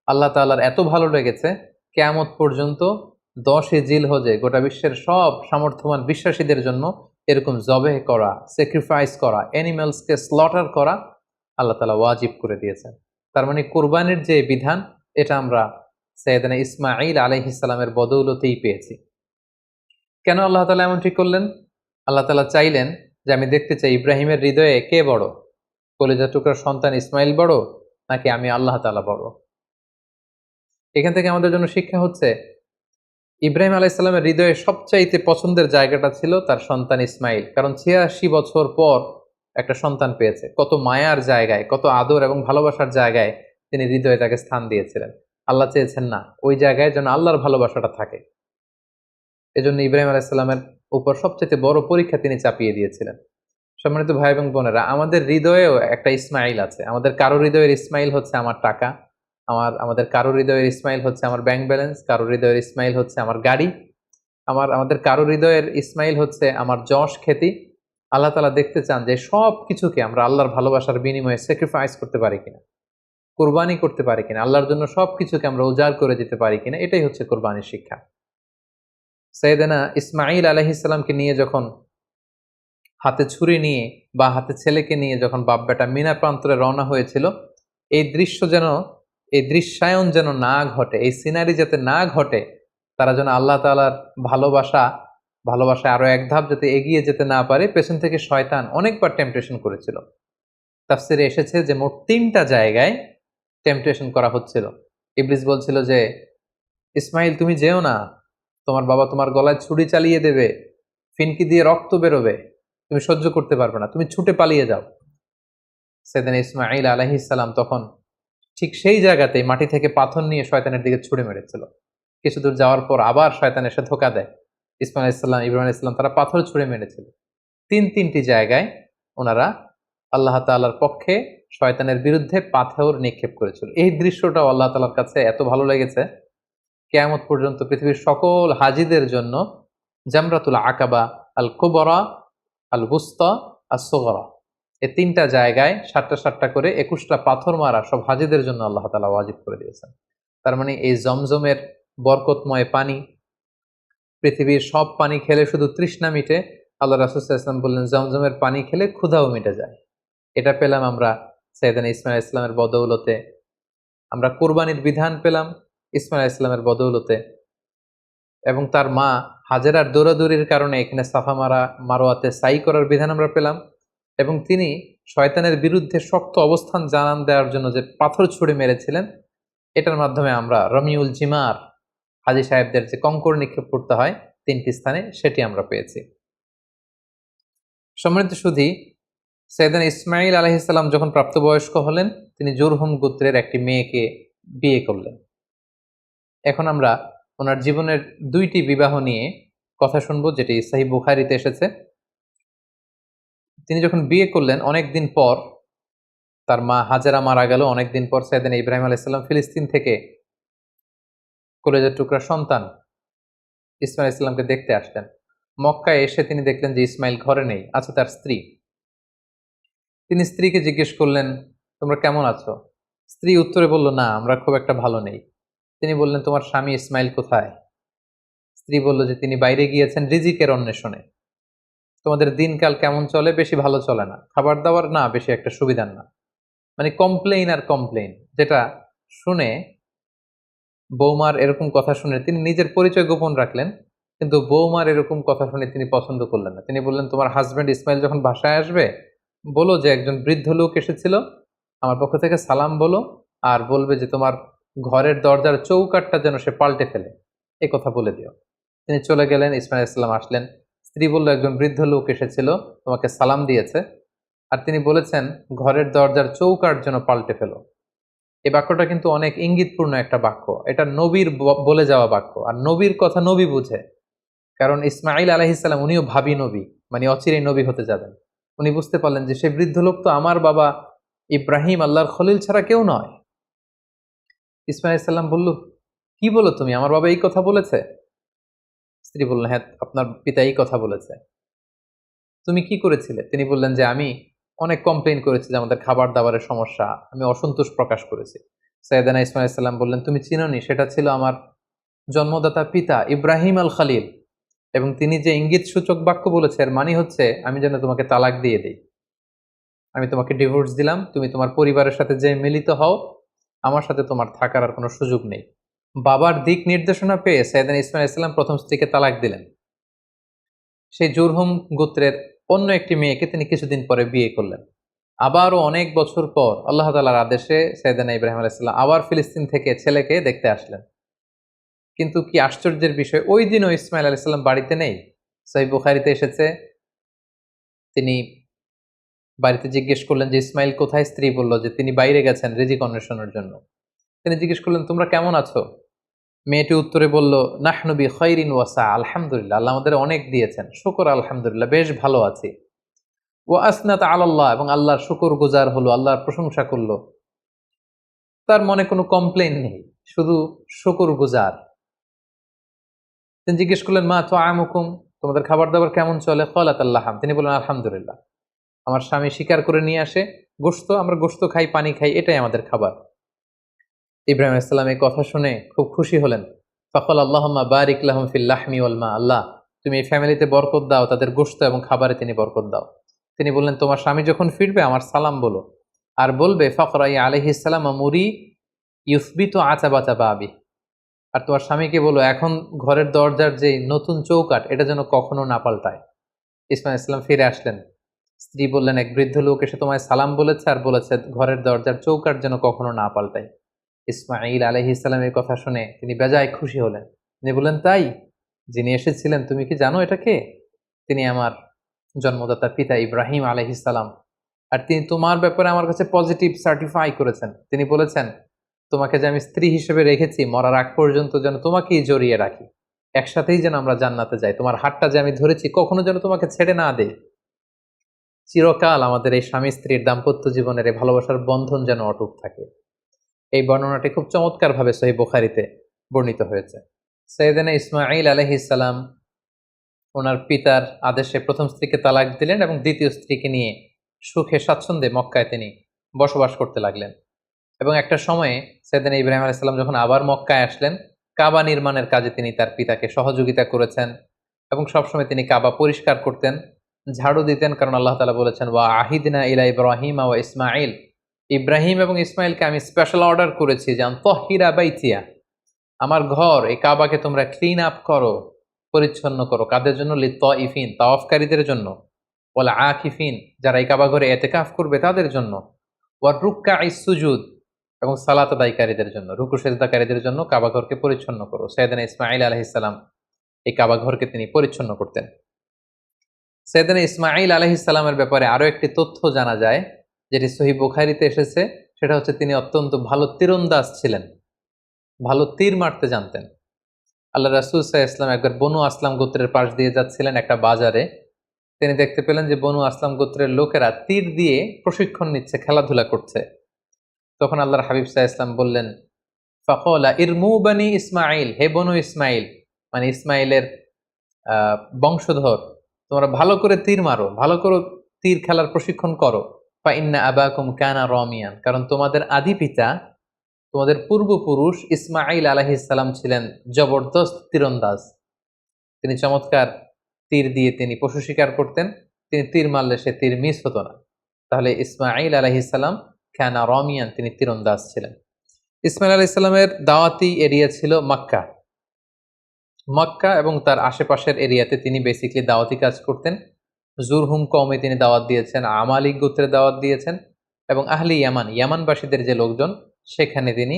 আল্লাহ তাআলার এত ভালো লেগেছে, কিয়ামত পর্যন্ত 10 জিলহজে গোটা বিশ্বের সব সামর্থ্যবান বিশ্বাসীদের জন্য এরকম জবেহ করা, স্যাক্রিফাইস করা, অ্যানিমালসকে স্লটার করা আল্লাহ তাআলা ওয়াজিব করে দিয়েছেন। তার মানে কুরবানির যে বিধান, এটা আমরা সাইয়েদনা ইসমাঈল আলাইহিস সালামের বদৌলতেই পেয়েছি। কেন আল্লাহ তাআলা এমনটি করলেন? আল্লাহ তাআলা চাইলেন যে আমি দেখতে চাই ইব্রাহিমের হৃদয়ে কে বড়, কলিজার টুকরার সন্তান ইসমাইল বড় নাকি আমি আল্লাহ তাআলা বড়। এখান থেকে আমাদের জন্য শিক্ষা হচ্ছে, ইব্রাহিম আলাইহিস সালামের হৃদয়ে সবচাইতে পছন্দের জায়গাটা ছিল তার সন্তান ইসমাইল, কারণ 86 বছর পর একটা সন্তান পেয়েছে। কত মায়ার জায়গায়, কত আদর এবং ভালোবাসার জায়গায় তিনি হৃদয়ে তাকে স্থান দিয়েছিলেন। আল্লাহ চেয়েছেন না, ওই জায়গায় যেন আল্লাহর ভালোবাসাটা থাকে। এজন্য ইব্রাহিম আলাইহিস সালামের উপর সবচেয়ে বড় পরীক্ষা তিনি চাপিয়ে দিয়েছিলেন। সম্মানিত ভাই এবং বোনেরা, আমাদের হৃদয়েও একটা ইসমাইল আছে। আমাদের কারো হৃদয়ের ইসমাইল হচ্ছে আমার টাকা, আমাদের কারো হৃদয়ের ইসমাইল হচ্ছে আমার ব্যাংক ব্যালেন্স, কারো হৃদয়ের ইসমাইল হচ্ছে আমার গাড়ি, আমাদের কারো হৃদয়ের ইসমাইল হচ্ছে আমার যশ খ্যাতি, আল্লাহ তাআলা দেখতে চান যে সব কিছুকে আমরা আল্লাহর ভালোবাসার বিনিময়ে স্যাক্রিফাইস করতে পারি কিনা, কোরবানি করতে পারি কিনা, আল্লাহর জন্য সবকিছুকে আমরা উজাড় করে দিতে পারি কিনা। এটাই হচ্ছে কোরবানির শিক্ষা। সাইয়েদেনা ইসমাঈল আলাইহিস সালামকে নিয়ে যখন হাতে ছুরি নিয়ে বা হাতে ছেলেকে নিয়ে যখন বাপ বেটা মিনা প্রান্তরে রওনা হয়েছিল, এই দৃশ্য যেন, এই দৃশ্যায়ন যেন না ঘটে, এই সিনারি যাতে না ঘটে, তারা যেন আল্লাহ তাআলার ভালোবাসায় আরো এক ধাপ যাতে এগিয়ে যেতে না পারে, পেছন থেকে শয়তান অনেকবার টেম্পটেশন করেছিল। তাফসিরে এসেছে যে মোট ৩টা জায়গায় টেম্পটেশন করা হচ্ছিল। ইবলিস বলছিল যে, ইসমাইল তুমি যেও না, তোমার বাবা তোমার গলায় ছুরি চালিয়ে দেবে, ফিনকি দিয়ে রক্ত বেরোবে, তুমি সহ্য করতে পারবে না, তুমি ছুটে পালিয়ে যাও। সেদিন ইসমাইল আলাইহিস সালাম তখন ঠিক সেই জায়গাতেই মাটি থেকে পাথর নিয়ে শয়তানের দিকে ছুড়ে মেরেছিল। কিছু দূর যাওয়ার পর আবার শয়তান এসে ধোঁকা দেয়। ইসমাইল আলাইহিস সালাম, ইব্রাহিম আলাইহিস সালাম তারা পাথর ছুড়ে মেরেছিল। তিনটি জায়গায় ওনারা আল্লাহ তাআলার পক্ষে শয়তানের বিরুদ্ধে পাথর নিক্ষেপ করেছিল। এই দৃশ্যটাও আল্লাহ তাআলার কাছে এত ভালো লেগেছে, কিয়ামত পর্যন্ত পৃথিবীর সকল হাজীদের জন্য জামরাতুল আকাবা, আল কুবরা, আল বুসতা, আস সুগরা, এই ৩টা জায়গায় ৭টা করে ২১টা পাথর মারা সব হাজীদের জন্য আল্লাহ তাআলা ওয়াজিব করে দিয়েছেন। তার মানে এই জমজমের বরকতময় পানি, পৃথিবীর সব পানি খেলে শুধু তৃষ্ণা মিটে, আল্লাহ রাসূল সাল্লাল্লাহু আলাইহি ওয়াসাল্লাম বললেন জমজমের পানি খেলে ক্ষুধাও মিটে যায়। এটা পেলাম আমরা সাইয়েদনা ইসমাঈল আলাইহিস সালামের বদৌলতে। আমরা কোরবানির বিধান পেলাম ইসমাঈল আলাইহিস সালামের বদৌলতে, এবং তার মা হাজেরার দৌড়াদৌড়ির কারণে এখানে সাফা মারোয়াতে সাই করার বিধান আমরা পেলাম, এবং তিনি শয়তানের বিরুদ্ধে শক্ত অবস্থান জানান দেওয়ার জন্য যে পাথর ছুঁড়ে মেরেছিলেন, এটার মাধ্যমে আমরা রমিউল জিমার, হাজী সাহেবদের যে কঙ্কর নিক্ষেপ করতে হয় ৩টি স্থানে, সেটি আমরা পেয়েছি। সম্মানিত সুধী, সাইয়েদনা ইসমাঈল আলাইহিস সালাম যখন প্রাপ্তবয়স্ক হলেন, তিনি জুরহুম গোত্রের একটি মেয়েকে বিয়ে করলেন। এখন আমরা ওনার জীবনের ২টি বিবাহ নিয়ে কথা শুনবো, যেটি সহিহ বুখারীতে এসেছে। তিনি যখন বিয়ে করলেন অনেকদিন পর, তার মা হাজেরা মারা গেল, অনেকদিন পর সাইয়েদনা ইব্রাহিম আলাইহিস সালাম ফিলিস্তিন থেকে কলেজের টুকরা সন্তান ইসমাঈল আলাইহিস সালামকে দেখতে আসলেন। মক্কায় এসে তিনি দেখলেন যে ইসমাঈল ঘরে নেই, আছে তার স্ত্রী। তিনি স্ত্রীকে জিজ্ঞেস করলেন, তোমরা কেমন আছো? স্ত্রী উত্তরে বলল, না, আমরা খুব একটা ভালো নেই। তিনি বললেন, তোমার স্বামী ইসমাঈল কোথায়? স্ত্রী বলল যে তিনি বাইরে গিয়েছেন রিজিকের অন্বেষণে। তোমাদের দিনকাল কেমন চলে? বেশি ভালো চলে না, খাবার দাবার না বেশি একটা সুবিধার না। মানে কমপ্লেইন আর কমপ্লেইন, যেটা শুনে বৌমার এরকম কথা শুনে তিনি নিজের পরিচয় গোপন রাখলেন, কিন্তু বৌমার এরকম কথা শুনে তিনি পছন্দ করলেন না। তিনি বললেন, তোমার হাজবেন্ড ইসমাইল যখন বাসায় আসবে, বলো যে একজন বৃদ্ধ লোক এসেছিল, আমার পক্ষ থেকে সালাম বলো, আর বলবে যে তোমার ঘরের দরজার চৌকাঠটা যেন সে পাল্টে ফেলে, এই কথা বলে দিও। তিনি চলে গেলেন, ইসমাইল ইসলাম আসলেন। স্ত্রী বলল, একজন বৃদ্ধ লোক এসেছিল, তোমাকে সালাম দিয়েছে, আর তিনি বলেছেন ঘরের দরজার চৌকাঠ যেন পাল্টে ফেলো। এই বাক্যটা কিন্তু অনেক ইঙ্গিতপূর্ণ একটা বাক্য। এটা নবীর বলে যাওয়া বাক্য, আর নবীর কথা নবী বুঝে। কারণ ইসমাঈল আলাইহিস সালাম উনিও ভাবী নবী, মানে অচিরেই নবী হতে যাবেন। উনি বুঝতে পারলেন যে সেই বৃদ্ধ লোক তো আমার বাবা ইব্রাহিম, আল্লাহর খলিল ছাড়া কেউ নয়। ইসমাঈল আলাইহিস সালাম বলল, কি বলো তুমি, আমার বাবা এই কথা বলেছে? স্ত্রী বললেন, হ্যাঁ, আপনার পিতা এই কথা বলেছে। তুমি কি করেছিলে? তিনি বললেন যে আমি অনেক কমপ্লেইন করেছি যে আমাদের খাবার দাবারের সমস্যা, আমি অসন্তোষ প্রকাশ করেছি। সাইয়েদনা ইসমাঈল আলাইহিস সালাম বললেন, তুমি চিনোনি, সেটা ছিল আমার জন্মদাতা পিতা ইব্রাহিম আল খালিল, এবং তিনি যে ইঙ্গিত সূচক বাক্য বলেছে এর মানে হচ্ছে আমি যেন তোমাকে তালাক দিয়ে দিই, আমি তোমাকে ডিভোর্স দিলাম, তুমি তোমার পরিবারের সাথে যে মিলিত হও, আমার সাথে তোমার থাকার আর কোনো সুযোগ নেই। বাবার দিক নির্দেশনা পেয়ে সাইয়েদনা ইসমাঈল আলাইহিস সালাম প্রথম স্ত্রীকে তালাক দিলেন। সেই জুরহুম গোত্রের অন্য একটি মেয়েকে তিনি কিছুদিন পরে বিয়ে করলেন। আবারও অনেক বছর পর আল্লাহ তাআলার আদেশে সাইয়েদনা ইব্রাহিম আলাইহিস সালাম আবার ফিলিস্তিন থেকে ছেলেকে দেখতে আসলেন। কিন্তু কি আশ্চর্যের বিষয়, ওই দিনও ইসমাঈল আলাইহিস সালাম বাড়িতে নেই। সহিহ বুখারীতে এসেছে, তিনি বাড়িতে জিজ্ঞেস করলেন যে ইসমাঈল কোথায়? স্ত্রী বলল যে তিনি বাইরে গেছেন রিজিক অন্বেষণের জন্য। তিনি জিজ্ঞেস করলেন, তোমরা কেমন আছো? মেয়েটি উত্তরে বলল, নাহনু বি খাইরিন ওয়া সা, আলহামদুলিল্লাহ, আল্লাহ আমাদের অনেক দিয়েছেন, শুকর আলহামদুলিল্লাহ, বেশ ভালো আছি। ওয়া আসনাত আলাল্লাহ, এবং আল্লাহর শুকরগুজার হলো, আল্লাহর প্রশংসা করলো। তার মনে কোনো কমপ্লেইন নেই, শুধু শুকরগুজার। তিনি জিজ্ঞেস করলেন, মা তাআমুকুম, তোমাদের খাবার দাবার কেমন চলে? ক্বালাত আল্লাহাম, তিনি বলেন আলহামদুলিল্লাহ। আমার স্বামী শিকার করে নিয়ে আসে গোশত, আমরা গোশত খাই, পানি খাই, এটাই আমাদের খাবার। ইব্রাহিম আলাইহিস সালাম এই কথা শুনে খুব খুশি হলেন। ফাকাল আল্লাহুম্মা বারিক লাহুম ফিল লাহমি ওয়াল মা, আল্লাহ তুমি এই ফ্যামিলিতে বরকত দাও, তাদের গোশত এবং খাবারে তিনি বরকত দাও। তিনি বললেন, তোমার স্বামী যখন ফিরবে আমার সালাম বলো, আর বলবে ফাকরাই আলাইহিস সালাম মুরি ইউসবিতু আতাবাতা বাবি, আর তোমার স্বামীকে বলো এখন ঘরের দরজার যে নতুন চৌকাঠ এটা যেন কখনো না পাল্টায়। ইসমাইল ইসলাম ফিরে আসলেন। স্ত্রী বললেন, এক বৃদ্ধ লোক এসে তোমায় সালাম বলেছে আর বলেছে ঘরের দরজার চৌকাঠ যেন কখনো না পাল্টায়। ইসমাঈল আলাইহিস সালামের কথা শুনে তিনি বেজায় খুশি হলেন। তিনি বললেন, তাই? যিনি এসেছিলেন তুমি কি জানো এটা কে? তিনি আমার জন্মদাতা পিতা ইব্রাহিম আলাইহিস সালাম, আর তিনি তোমার ব্যাপারে আমার কাছে পজিটিভ সার্টিফাই করেছেন। তিনি বলেছেন তোমাকে যে আমি স্ত্রী হিসেবে রেখেছি মরার আগ পর্যন্ত যেন তোমাকেই জড়িয়ে রাখি, একসাথেই যেন আমরা জান্নাতে যাই, তোমার হাতটা যে আমি ধরেছি কখনো যেন তোমাকে ছেড়ে না দেই, চিরকাল আমাদের এই স্বামী স্ত্রীর দাম্পত্য জীবনের এই ভালোবাসার বন্ধন যেন অটুট থাকে। এই বর্ণনাটি খুব চমৎকারভাবে সহিহ বুখারীতে বর্ণিত হয়েছে। সাইয়েদনা ইসমাঈল আলাইহিস সালাম ওনার পিতার আদেশে প্রথম স্ত্রীকে তালাক দিলেন এবং দ্বিতীয় স্ত্রীকে নিয়ে সুখে স্বাচ্ছন্দ্যে মক্কায় তিনি বসবাস করতে লাগলেন। এবং একটা সময়ে সাইয়েদনা ইব্রাহিম আলাইহিস সালাম যখন আবার মক্কায় আসলেন, কাবা নির্মাণের কাজে তিনি তার পিতাকে সহযোগিতা করেছেন এবং সবসময় তিনি কাবা পরিষ্কার করতেন, ঝাড়ু দিতেন, কারণ আল্লাহ তাআলা বলেছেন ওয়া আহিদনা ইলা ইব্রাহিমা ওয়া ইসমাঈল, ইব্রাহিম এবং ইসমাইলকে আমি স্পেশাল অর্ডার করেছি যে আনতাহিরা বাইতিয়া, আমার ঘর এই কাবাকে তোমরা ক্লিন আপ করো, পরিচ্ছন্ন করো। কাদের জন্য? লিত্তাইফিন, তাওয়াফকারীদের জন্য, ওয়াল আকিফিন, যারা এই কাবা ঘরে ইতিকাফ করবে তাদের জন্য, ওয়ার রুক্কাইস সুজুদ, এবং সালাত আদায়কারীদের জন্য, রুকু সিজদাকারীদের জন্য কাবা ঘরকে পরিচ্ছন্ন করো। সাইয়েদনা ইসমাঈল আলাইহিস সালাম এই কাবা ঘরকে তিনি পরিচ্ছন্ন করতেন। সাইয়েদনা ইসমাঈল আলাইহিস সালামের ব্যাপারে আরো একটি তথ্য জানা যায় যেটি সহিহ বুখারীতে এসেছে, সেটা হচ্ছে তিনি অত্যন্ত ভালো তীরন্দাজ ছিলেন, ভালো তীর মারতে জানতেন। আল্লাহ রাসূল সাল্লাল্লাহু আলাইহি ওয়াসাল্লাম একবার বনু আসলাম গোত্রের পাশ দিয়ে যাচ্ছিলেন একটা বাজারে, তিনি দেখতে পেলেন যে বনু আসলাম গোত্রের লোকেরা তীর দিয়ে প্রশিক্ষণ নিচ্ছে, খেলাধুলা করছে। তখন আল্লাহর হাবিব সাল্লাল্লাহু আলাইহি ওয়াসাল্লাম বললেন, ফাকালা ইরমু বানি ইসমাঈল, হে বনু ইসমাঈল, মানে ইসমাঈলের বংশধর, তোমরা ভালো করে তীর মারো, ভালো করে তীর খেলার প্রশিক্ষণ করো। ফা ইন্না আবাকুম কানা রামিয়ান, কারণ তোমাদের আদি পিতা, তোমাদের পূর্বপুরুষ ইসমাঈল আলাইহিস সালাম ছিলেন জবরদস্ত তীরন্দাজ। তিনি চমৎকার তীর দিয়ে তিনি পশু শিকার করতেন, তিনি তীর মারলে সে তীর মিস হতো না। তাহলে ইসমাঈল আলাইহিস সালাম কানা রামিয়ান, তিনি তীরন্দাজ ছিলেন। ইসমাঈল আলাইহিস সালামের দাওয়াতি এরিয়া ছিল মক্কা। মক্কা এবং তার আশেপাশের এরিয়াতে তিনি বেসিক্যালি দাওয়াতি কাজ করতেন। জুরহুম কওমে তিনি দাওয়াত দিয়েছেন, আমালিক গোত্রে দাওয়াত দিয়েছেন, এবং আহলি ইয়ামান, ইয়ামানবাসীদের যে লোকজন সেখানে তিনি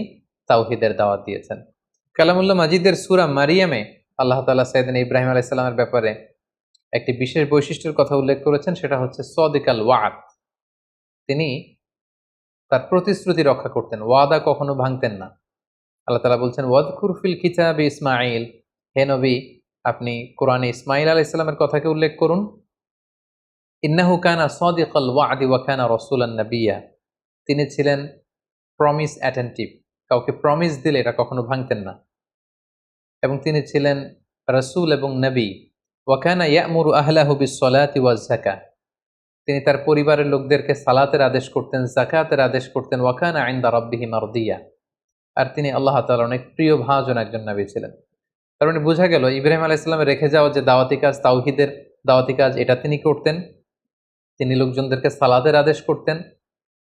তাওহীদের দাওয়াত দিয়েছেন। কালামুল্লাহ মাজিদের সূরা মারিয়ামে আল্লাহ তাআলা সাইয়েদনা ইব্রাহিম আলাইহিস সালামের ব্যাপারে একটি বিশেষ বৈশিষ্ট্যের কথা উল্লেখ করেছেন, সেটা হচ্ছে সাদিকাল ওয়াদ। তিনি তার প্রতিশ্রুতি রক্ষা করতেন, ওয়াদা কখনো ভাঙতেন না। আল্লাহ তাআলা বলছেন ওয়াযকুর ফিল কিতাবি ইসমাঈল, হে নবী আপনি কোরআনে ইসমাঈল আলাইহিস সালামের কথাকে উল্লেখ করুন। ইন্নাহু কানা সাদিকাল ওয়াদি ওয়া কানা রাসূলান নাবিয়্যা, তিনি ছিলেন প্রমিস অ্যাটেন্টিভ, কাউকে প্রমিস দিলে এটা কখনো ভাঙতেন না, এবং তিনি ছিলেন রাসূল এবং নবী। ওয়া কানা ইয়া'মুরু আহলাহু বিস-সালাতি ওয়াজ-যাকাহ, তিনি তার পরিবারের লোকদেরকে সালাতের আদেশ করতেন, যাকাতের আদেশ করতেন। ওয়া কানা ইনদা রাব্বিহি মারদিয়া, আর তিনি আল্লাহ তাআলার অনেক প্রিয় ভাজন একজন নবী ছিলেন। তার মানে বোঝা গেল ইব্রাহিম আলাইহিস সালামের রেখে যাওয়া যে দাওয়াতি কাজ, তাওহীদের দাওয়াতি কাজ, এটা তিনি করতেন। তিনি লোকজনদেরকে সালাতের আদেশ করতেন,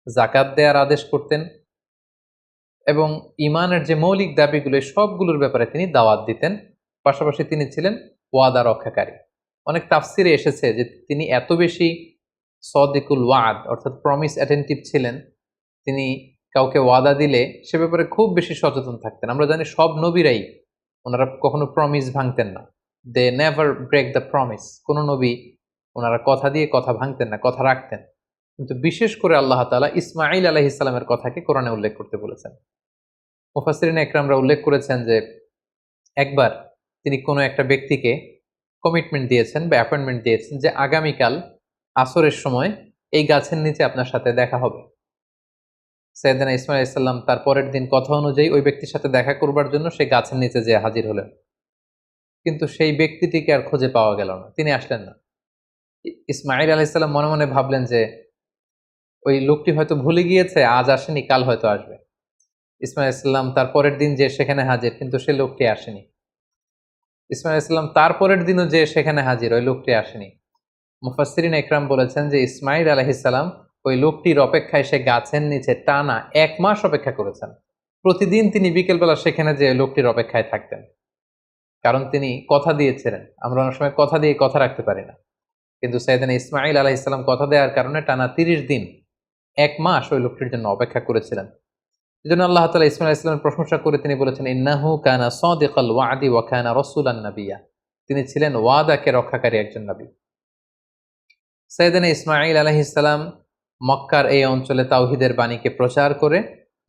যাকাত দেওয়ার আদেশ করতেন, এবং ইমানের যে মৌলিক দাবিগুলো সবগুলোর ব্যাপারে তিনি দাওয়াত দিতেন। পাশাপাশি তিনি ছিলেন ওয়াদা রক্ষাকারী। অনেক তাফসিরে এসেছে যে তিনি এত বেশি সদিকুল ওয়াদ অর্থাৎ প্রমিস অ্যাটেন্টিভ ছিলেন, তিনি কাউকে ওয়াদা দিলে সে ব্যাপারে খুব বেশি সচেতন থাকতেন। আমরা জানি সব নবীরাই ওনারা কখনো প্রমিস ভাঙতেন না, they never break the promise. কোনো নবী ওনারা কথা দিয়ে কথা ভাঙতেন না, কথা রাখতেন। কিন্তু বিশেষ করে আল্লাহ তাআলা ইসমাঈল আলাইহিস সালামের কথাকে কোরআনে উল্লেখ করতে বলেছেন। মুফাসসিরিন একরামরা উল্লেখ করেছেন যে একবার তিনি কোনো একটা ব্যক্তিকে কমিটমেন্ট দিয়েছেন বা অ্যাপয়েন্টমেন্ট দিয়েছেন যে আগামীকাল আসরের সময় এই গাছের নিচে আপনার সাথে দেখা হবে। সাইয়েদনা ইসমাঈল আলাইহিস সালাম তার পরের দিন কথা অনুযায়ী ওই ব্যক্তির সাথে দেখা করবার জন্য সেই গাছের নিচে যেয়ে হাজির হলেন। কিন্তু সেই ব্যক্তিটিকে আর খুঁজে পাওয়া গেল না, তিনি আসলেন না। ইসমাঈল আলাইহিস সালাম মনে মনে ভাবলেন যে ওই লোকটি হয়তো ভুলে গিয়েছে, আজ আসেনি, কাল হয়তো আসবে। ইসমাঈল আলাইহিস সালাম তার পরের দিন যে সেখানে হাজির, কিন্তু সে লোকটি আসেনি। ইসমাঈল আলাইহিস সালাম তার পরের দিনও যে সেখানে হাজির, ওই লোকটি আসেনি। মুফাসসিরিন ইকরাম বলেছেন যে ইসমাঈল আলাইহিস সালাম ওই লোকটির অপেক্ষায় সে গাছের নিচে টানা ১ মাস অপেক্ষা করেছেন। প্রতিদিন তিনি বিকেলবেলা সেখানে যেয়ে লোকটির অপেক্ষায় থাকতেন। কারণ তিনি কথা দিয়েছিলেন। আমরা অনেক সময় কথা দিয়ে কথা রাখতে পারি না। কিন্তু সাইয়েদনা ইসমাঈল আলাইহিস সালাম কথা দেওয়ার কারণে টানা ৩০ দিন, ১ মাস ওই লোকটির জন্য অপেক্ষা করেছিলেন। এজন্য আল্লাহ তাআলা ইসমাঈল আলাইহিস সালামের প্রশংসা করে তিনি বলেছেন, ইন্নাহু কানা সাদিকাল ওয়াদি ওয়া কানা রাসূলান নাবিয়্যা। তিনি ছিলেন ওয়াদাকে রক্ষাকারী একজন নবী। সাইয়েদনা ইসমাঈল আলাইহিস সালাম মক্কার এই অঞ্চলে তাওহীদের বাণীকে প্রচার করে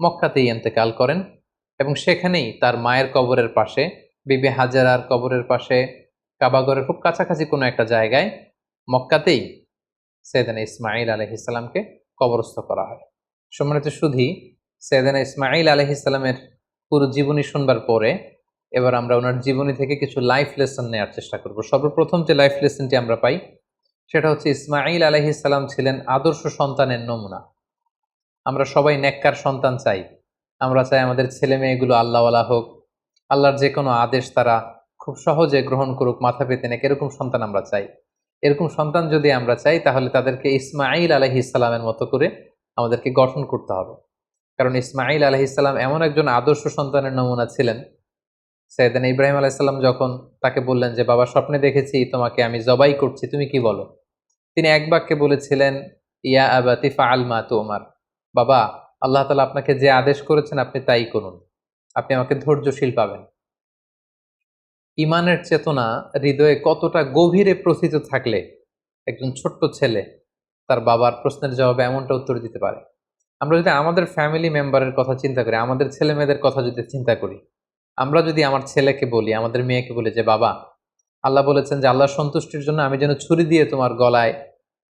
মক্কাতেই ইন্তেকাল করেন এবং সেখানেই তার মায়ের কবরের পাশে, বিবি হাজেরার কবরের পাশে, কাবাগরের খুব কাছাকাছি কোনো একটা জায়গায় মক্কাতেই সাইয়েদনা ইসমাঈল আলাইহিস সালামকে কবরস্থ করা হয়। সম্মানিত সুধী, সাইয়েদনা ইসমাঈল আলাইহিস সালামের পুরো জীবনী শুনবার পরে এবার আমরা ওনার জীবনী থেকে কিছু লাইফ লেসন নেওয়ার চেষ্টা করব। সর্বপ্রথম যে লাইফ লেসনটি আমরা পাই সেটা হচ্ছে ইসমাঈল আলাইহিস সালাম ছিলেন আদর্শ সন্তানের নমুনা। আমরা সবাই নেককার সন্তান চাই। আমরা চাই আমাদের ছেলে মেয়েগুলো আল্লাহওয়ালা হোক, আল্লাহর যে কোনো আদেশ তারা খুব সহজে গ্রহণ করুক, মাথা পেতে নেক, এরকম সন্তান আমরা চাই। এরকম সন্তান যদি আমরা চাই তাহলে তাদেরকে ইসমাঈল আলাইহিস সালামের মতো করে আমাদেরকে গঠন করতে হবে। কারণ ইসমাঈল আলাইহিস সালাম এমন একজন আদর্শ সন্তানের নমুনা ছিলেন। সাইয়েদনা ইব্রাহিম আলাইহিস সালাম যখন তাকে বললেন যে বাবা, স্বপ্নে দেখেছি তোমাকে আমি জবাই করছি, তুমি কি বলো? তিনি এক বাক্যে বলেছিলেন, ইয়া আবাতি ফাআল মা তুমার। বাবা, আল্লাহ তাআলা আপনাকে যে আদেশ করেছেন আপনি তাই করুন, আপনি আমাকে ধৈর্যশীল পাবেন। ইমানের চেতনা হৃদয়ে কতটা গভীরে প্রথিত থাকলে একজন ছোট্ট ছেলে তার বাবার প্রশ্নের জবাবে এমনটা উত্তর দিতে পারে। আমরা যদি আমাদের ফ্যামিলি মেম্বারের কথা চিন্তা করি, আমাদের ছেলে মেয়েদের কথা যদি চিন্তা করি, আমরা যদি আমার ছেলেকে বলি, আমাদের মেয়েকে বলি যে বাবা, আল্লাহ বলেছেন যে আল্লাহর সন্তুষ্টির জন্য আমি যেন ছুরি দিয়ে তোমার গলায়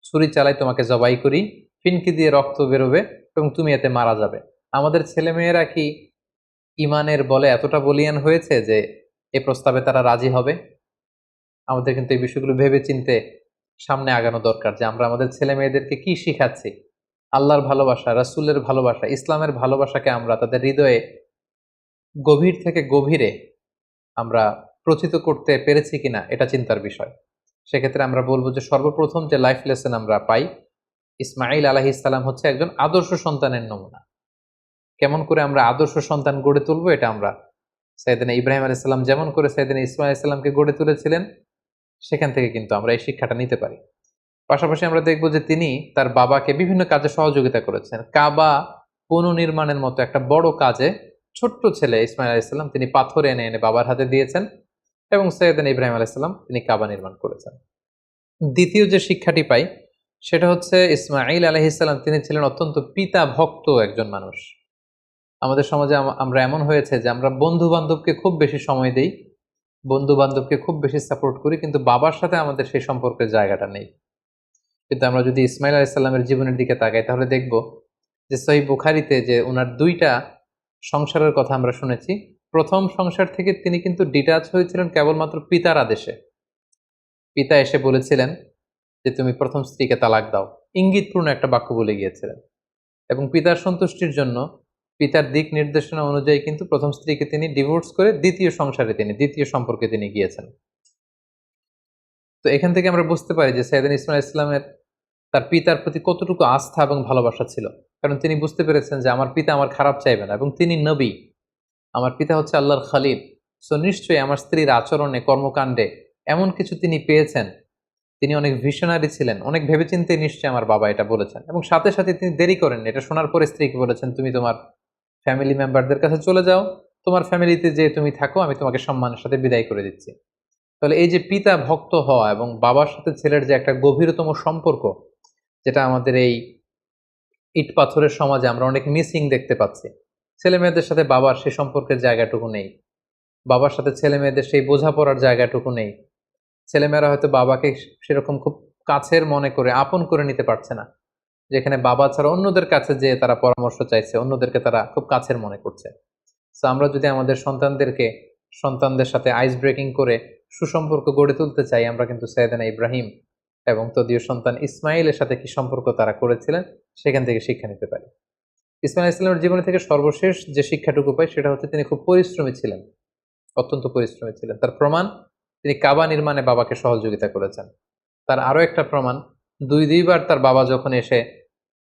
ছুরি চালাই, তোমাকে জবাই করি, ফিনকি দিয়ে রক্ত বেরোবে এবং তুমি এতে মারা যাবে। আমাদের ছেলে মেয়েরা কি ইমানের বলে এতটা বলিয়ান হয়েছে যে এই প্রস্তাবে তারা রাজি হবে? আমাদের কিন্তু এই বিষয়গুলো ভেবে চিনতে সামনে আগানো দরকার যে আমরা আমাদের ছেলে মেয়েদেরকে কি শিখাচ্ছি। আল্লাহর ভালোবাসা, রাসূলের ভালোবাসা, ইসলামের ভালোবাসাকে আমরা তাদের হৃদয়ে গভীর থেকে গভীরে আমরা প্রচিত করতে পেরেছি কিনা, এটা চিন্তার বিষয়। সেক্ষেত্রে আমরা বলবো যে সর্বপ্রথম যে লাইফ লেসন আমরা পাই, ইসমাঈল আলাইহিস সালাম হচ্ছে একজন আদর্শ সন্তানের নমুনা। কেমন করে আমরা আদর্শ সন্তান গড়ে তুলবো, এটা আমরা সাইয়েদনা ইব্রাহিম আলাইহিস সালাম যেমন করে সাইয়েদনা ইসমাঈল আলাইহিস সালামকে গড়ে তুলেছিলেন, সেখান থেকে কিন্তু আমরা এই শিক্ষাটা নিতে পারি। পাশাপাশি আমরা দেখব যে তিনি তার বাবাকে বিভিন্ন কাজে সহযোগিতা করেছেন। কাবা পুনর্নির্মাণের মতো একটা বড় কাজে ছোট্ট ছেলে ইসমাঈল আলাইহিস সালাম তিনি পাথর এনে এনে বাবার হাতে দিয়েছেন এবং সাইয়েদনা ইব্রাহিম আলাইহিস সালাম তিনি কাবা নির্মাণ করেছেন। দ্বিতীয় যে শিক্ষাটি পাই সেটা হচ্ছে ইসমাঈল আলাইহিস সালাম তিনি ছিলেন অত্যন্ত পিতা ভক্ত একজন মানুষ। আমাদের সমাজে আমরা এমন হয়েছে যে আমরা বন্ধু-বান্ধবকে খুব বেশি সময় দেই, বন্ধু-বান্ধবকে খুব বেশি সাপোর্ট করি, কিন্তু বাবার সাথে আমাদের সেই সম্পর্কের জায়গাটা নেই। কিন্তু আমরা যদি ইসমাঈল আলাইহিস সালামের জীবনের দিকে তাকাই তাহলে দেখব যে সহিহ বুখারীতে যে উনার ২ টা সংসারের কথা আমরা শুনেছি। প্রথম সংসার থেকে তিনি কিন্তু ডিটাচ হয়েছিলেন কেবলমাত্র পিতার আদেশে। পিতা এসে বলেছিলেন যে তুমি প্রথম স্ত্রীকে তালাক দাও, ইঙ্গিতপূর্ণ একটা বাক্য বলে গিয়েছিলেন এবং পিতার সন্তুষ্টির জন্য পিতার দিক নির্দেশনা অনুযায়ী কিন্তু প্রথম স্ত্রীকে তিনি ডিভোর্স করে দ্বিতীয় সম্পর্কে তিনি গিয়েছেন। তো এখান থেকে আমরা বুঝতে পারি যে সাইয়েদনা ইসমাঈল আলাইহিস সালামের তার পিতার প্রতি কতটুকু আস্থা এবং ভালোবাসা ছিল। কারণ তিনি বুঝতে পেরেছেন যে আমার পিতা আমার খারাপ চাইবে না এবং তিনি নবী, আমার পিতা হচ্ছে আল্লাহর খলিল। সো নিশ্চয়ই আমার স্ত্রীর আচরণে, কর্মকাণ্ডে এমন কিছু তিনি পেয়েছেন, তিনি অনেক ভিশনারি ছিলেন, অনেক ভেবেচিন্তে নিশ্চয়ই আমার বাবা এটা বলেছেন এবং সাথে সাথে তিনি দেরি করেন। এটা শোনার পরে স্ত্রীকে বলেছেন, তুমি তোমার ফ্যামিলি মেম্বারদের কাছে চলে যাও, তোমার ফ্যামিলিতে যে তুমি থাকো, আমি তোমাকে সম্মানের সাথে বিদায় করে দিচ্ছি। তাহলে এই যে পিতা ভক্ত হওয়া এবং বাবার সাথে ছেলের যে একটা গভীরতম সম্পর্ক, যেটা আমাদের এই ইট পাথরের সমাজে আমরা অনেক মিসিং দেখতে পাচ্ছি। ছেলে মেয়েদের সাথে বাবার সেই সম্পর্কের জায়গাটুকু নেই, বাবার সাথে ছেলে মেয়েদের সেই বোঝাপড়ার জায়গাটুকু নেই। ছেলেমেয়েরা হয়তো বাবাকে সেরকম খুব কাছের মনে করে আপন করে নিতে পারছে না, যেখানে বাবা ছাড়া অন্যদের কাছে যে তারা পরামর্শ চাইছে, অন্যদেরকে তারা খুব কাছের মনে করছে। তো আমরা যদি আমাদের সন্তানদের সাথে আইস ব্রেকিং করে সুসম্পর্ক গড়ে তুলতে চাই, আমরা কিন্তু সাইয়েদনা ইব্রাহিম এবং তদীয় সন্তান ইসমাইলের সাথে কি সম্পর্ক তারা করেছিলেন সেখান থেকে শিক্ষা নিতে পারি। ইসমাইল ইসলামের জীবনে থেকে সর্বশেষ যে শিক্ষাটুকু পাই সেটা হচ্ছে তিনি খুব পরিশ্রমী ছিলেন, অত্যন্ত পরিশ্রমী ছিলেন। তার প্রমাণ, তিনি কাবা নির্মাণে বাবাকে সহযোগিতা করেছেন। তার আরো একটা প্রমাণ, দুইবার তার বাবা যখন এসে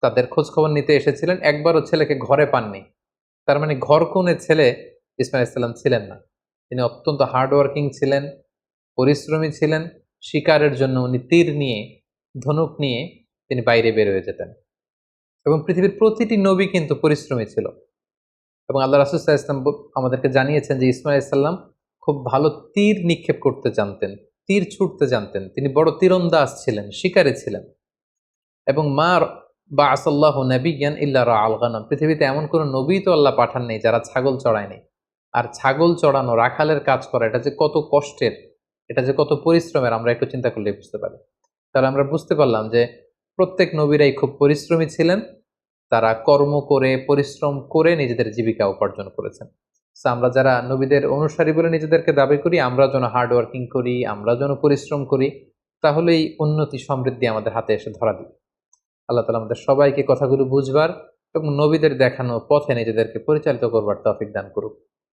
তাদের খোঁজ খবর নিতে এসেছিলেন, একবারও ছেলেকে ঘরে পাননি। তার মানে ঘর কোণে ছেলে ইসমাইল ইসলাম ছিলেন না। তিনি অত্যন্ত হার্ডওয়ার্কিং ছিলেন, পরিশ্রমী ছিলেন। শিকারের জন্য উনি তীর নিয়ে, ধনুক নিয়ে তিনি বাইরে বের হয়ে যেতেন। এবং পৃথিবীর প্রতিটি নবী কিন্তু পরিশ্রমী ছিল। এবং আল্লাহ রাসূল সাল্লাল্লাহু আলাইহি ওয়াসাল্লাম আমাদেরকে জানিয়েছেন যে ইসমাইল ইসলাম খুব ভালো তীর নিক্ষেপ করতে জানতেন, তীর ছুটতে জানতেন। তিনি বড় তীরন্দাজ ছিলেন, শিকারী ছিলেন। এবং বাআসাল্লাহু নাবিয়্যান ইল্লা রাআল গানাম, পৃথিবীতে এমন কোন নবী তো আল্লাহ পাঠান নাই যারা ছাগল চড়ায়নি। আর ছাগল চড়ানো, রাখালের কাজ করা, এটা যে কত কষ্টের, এটা যে কত পরিশ্রমের, আমরা একটু চিন্তা করলেই বুঝতে পারি। তাহলে আমরা বুঝতে পারলাম যে প্রত্যেক নবীরাই খুব পরিশ্রমী ছিলেন। তারা কর্ম করে, পরিশ্রম করে নিজেদের জীবিকা উপার্জন করেছেন। So, আমরা যারা নবীদের অনুসারী বলে নিজেদেরকে দাবি করি, আমরা যেন হার্ড ওয়ার্কিং করি, আমরা যেন পরিশ্রম করি, তাহলেই উন্নতি সমৃদ্ধি আমাদের হাতে এসে ধরা দিবে। আল্লাহ তাআলা আমাদের সবাইকে কথাগুলো বুঝবার এবং নবীদের দেখানো পথে নিজেদেরকে পরিচালিত করবার তৌফিক দান করুক।